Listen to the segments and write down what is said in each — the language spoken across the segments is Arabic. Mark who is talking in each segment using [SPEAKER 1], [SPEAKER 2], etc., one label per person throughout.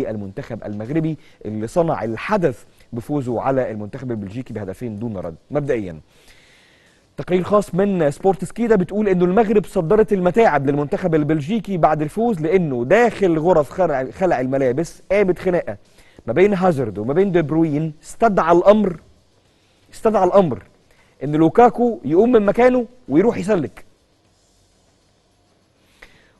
[SPEAKER 1] للمنتخب المغربي اللي صنع الحدث بفوزه على المنتخب البلجيكي بهدفين دون رد. مبدئيا تقرير خاص من سبورتس كيدا بتقول انه المغرب صدرت المتاعب للمنتخب البلجيكي بعد الفوز، لانه داخل غرف خلع الملابس قامت خناقه ما بين هازارد وما بين دي بروين. استدعى الامر ان لوكاكو يقوم من مكانه ويروح يسلك،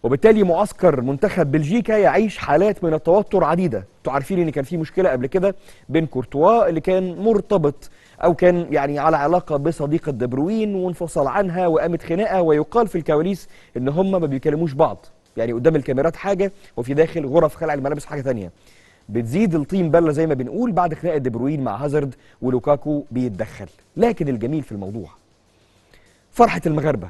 [SPEAKER 1] وبالتالي معسكر منتخب بلجيكا يعيش حالات من التوتر عديده. انتوا عارفين ان كان في مشكله قبل كده بين كورتوا اللي كان مرتبط او كان يعني على علاقه بصديقه دي بروين وانفصل عنها وقامت خناقه، ويقال في الكواليس ان هم ما بيكلموش بعض، يعني قدام الكاميرات حاجه وفي داخل غرف خلع الملابس حاجه ثانيه. بتزيد الطين بله زي ما بنقول بعد خناقه دي بروين مع هازارد ولوكاكو بيتدخل. لكن الجميل في الموضوع فرحه المغاربه،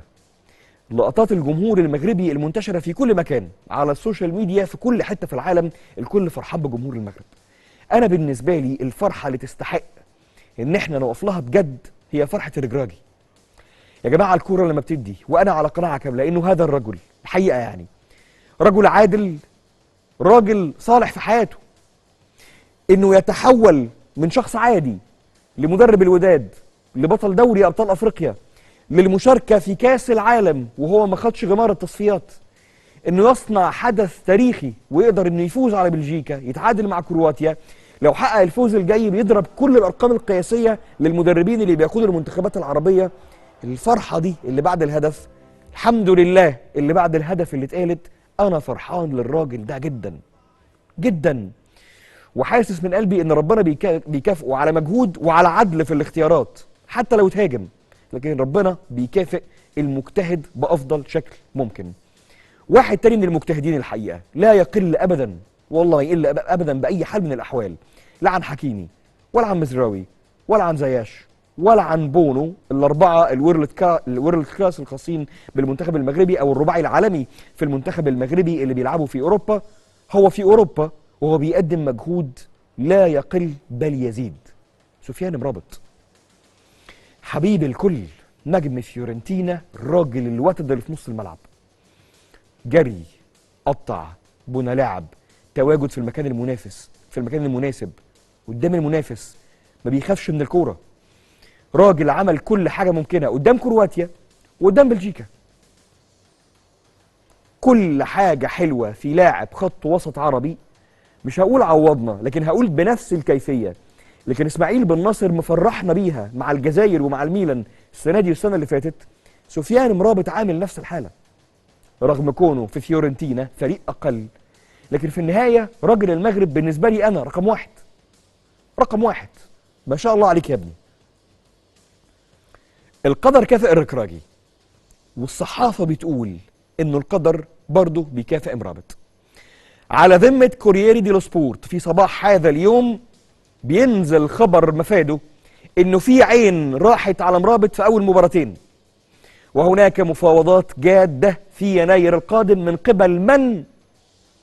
[SPEAKER 1] لقطات الجمهور المغربي المنتشره في كل مكان على السوشيال ميديا في كل حته في العالم، الكل فرحان بجمهور المغرب. انا بالنسبه لي الفرحه اللي تستحق ان احنا نقف لها بجد هي فرحه الرجراجي. يا جماعه الكوره لما بتدي، وانا على قناعه كامله انه هذا الرجل الحقيقه يعني رجل عادل، راجل صالح في حياته، انه يتحول من شخص عادي لمدرب الوداد، لبطل دوري ابطال افريقيا، للمشاركه في كاس العالم وهو ما خدش غمار التصفيات، انه يصنع حدث تاريخي ويقدر انه يفوز على بلجيكا، يتعادل مع كرواتيا، لو حقق الفوز الجاي بيضرب كل الارقام القياسيه للمدربين اللي بيقودوا المنتخبات العربيه. الفرحه دي اللي بعد الهدف، الحمد لله اللي بعد الهدف اللي اتقالت، انا فرحان للراجل ده جدا جدا، وحاسس من قلبي ان ربنا بيكافئه على مجهود وعلى عدل في الاختيارات حتى لو اتهاجم، لكن ربنا بيكافئ المجتهد بافضل شكل ممكن. واحد تاني من المجتهدين الحقيقه لا يقل ابدا، والله ما يقل ابدا باي حال من الاحوال، لا عن حكيمي ولا عن مزراوي ولا عن زياش ولا عن بونو، الاربعه الورلد كلاس الخاصين بالمنتخب المغربي او الرباعي العالمي في المنتخب المغربي اللي بيلعبوا في اوروبا. هو في اوروبا وهو بيقدم مجهود لا يقل بل يزيد. سفيان مرابط حبيب الكل، نجم فيورنتينا، الراجل الوتد اللي في نص الملعب، جري، قطع، بنى لعب، تواجد في المكان المنافس في المكان المناسب قدام المنافس، ما بيخافش من الكوره. راجل عمل كل حاجه ممكنه قدام كرواتيا وقدام بلجيكا. كل حاجه حلوه في لاعب خط وسط عربي، مش هقول عوضنا لكن هقول بنفس الكيفيه. لكن اسماعيل بن ناصر مفرحنا بيها مع الجزائر ومع الميلان السنه دي والسنه اللي فاتت. سفيان مرابط عامل نفس الحاله رغم كونه في فيورنتينا فريق اقل، لكن في النهايه راجل المغرب بالنسبه لي انا رقم واحد. رقم واحد، ما شاء الله عليك يا ابني. القدر كافئ الركراجي، والصحافه بتقول انه القدر برضه بيكافئ مرابط. على ذمه كورييري دي لو سبورت في صباح هذا اليوم بينزل خبر مفاده انه في عين راحت على مرابط في اول مباراتين، وهناك مفاوضات جاده في يناير القادم من قبل من؟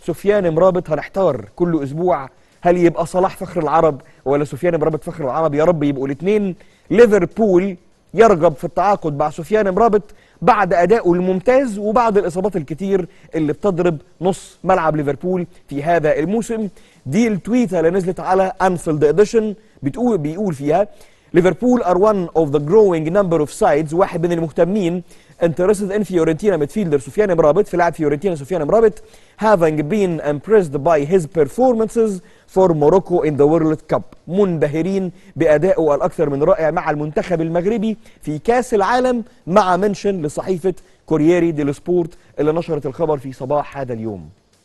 [SPEAKER 1] سفيان مرابط. هنحتار كل اسبوع هل يبقى صلاح فخر العرب ولا سفيان مرابط فخر العرب؟ يا رب يبقوا الاثنين. ليفربول يرغب في التعاقد مع سفيان مرابط بعد ادائه الممتاز وبعد الاصابات الكتير اللي بتضرب نص ملعب ليفربول في هذا الموسم. دي التويته اللي نزلت على انفيلد اديشن بيقول فيها ليفربول are one of the growing number of sides، واحد من المهتمين interested in Fiorentina midfielder سفيان مرابط، في لاعب فيورنتينا سفيان مرابط having been impressed by his performances for Morocco in the World Cup، منبهرين بأدائه الأكثر من رائع مع المنتخب المغربي في كأس العالم، مع منشن لصحيفة كورييري دي لو سبورت اللي نشرت الخبر في صباح هذا اليوم.